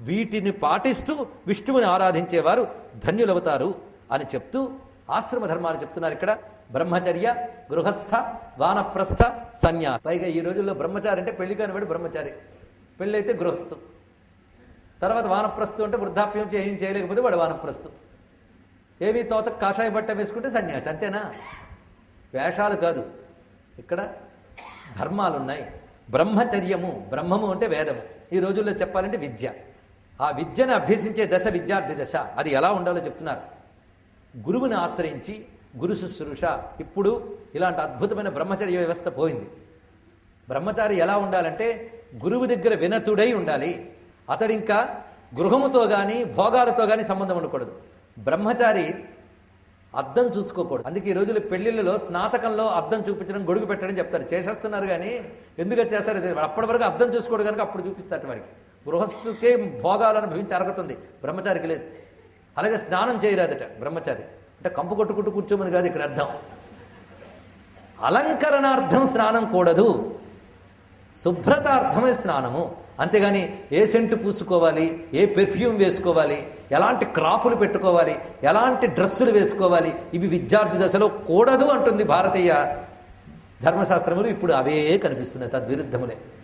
వీటిని పాటిస్తూ విష్ణువుని ఆరాధించేవారు ధన్యులవుతారు అని చెప్తూ ఆశ్రమ ధర్మాలు చెప్తున్నారు ఇక్కడ. బ్రహ్మచర్య, గృహస్థ, వానప్రస్థ, సన్యాస. పైగా ఈ రోజుల్లో బ్రహ్మచారి అంటే పెళ్లి కానివాడు బ్రహ్మచారి, పెళ్ళైతే గృహస్థు, తర్వాత వానప్రస్థు అంటే వృద్ధాప్యం ఏం చేయలేకపోతే వాడు వానప్రస్థు, ఏమీ తోచ కాషాయ బట్ట వేసుకుంటే సన్యాసి. అంతేనా? వేషాలు కాదు, ఇక్కడ ధర్మాలున్నాయి. బ్రహ్మచర్యము, బ్రహ్మము అంటే వేదము, ఈ రోజుల్లో చెప్పాలంటే విద్య. ఆ విద్యను అభ్యసించే దశ విద్యార్థి దశ. అది ఎలా ఉండాలో చెప్తున్నారు. గురువుని ఆశ్రయించి గురు శుశ్రూష. ఇప్పుడు ఇలాంటి అద్భుతమైన బ్రహ్మచర్య వ్యవస్థ పోయింది. బ్రహ్మచారి ఎలా ఉండాలంటే గురువు దగ్గర వినతుడై ఉండాలి. అతడింకా గృహముతో కానీ భోగాలతో కానీ సంబంధం ఉండకూడదు. బ్రహ్మచారి అద్దం చూసుకోకూడదు. అందుకే ఈ రోజుల్లో పెళ్లిళ్ళలో స్నాతకంలో అద్దం చూపించడం, గొడుగు పెట్టడం చెప్తారు. చేసేస్తున్నారు కానీ ఎందుకు చేస్తారు? అప్పటి వరకు అద్దం చూసుకోవడం కనుక అప్పుడు చూపిస్తారు వారికి. గృహస్థుకే భోగాలు అనుభవించి అరగతుంది, బ్రహ్మచారికి లేదు. అలాగే స్నానం చేయరాదట బ్రహ్మచారి. అంటే కంపు కొట్టుకుంటూ కూర్చోమని కాదు ఇక్కడ అర్థం. అలంకరణార్థం స్నానం కూడదు, శుభ్రతార్థమే స్నానము. అంతేగాని ఏ సెంటు పూసుకోవాలి, ఏ పెర్ఫ్యూమ్ వేసుకోవాలి, ఎలాంటి క్రాఫ్లు పెట్టుకోవాలి, ఎలాంటి డ్రెస్సులు వేసుకోవాలి, ఇవి విద్యార్థి దశలో కూడదు అంటుంది భారతీయ ధర్మశాస్త్రములు. ఇప్పుడు అవే కనిపిస్తున్నాయి, తద్విరుద్ధములే.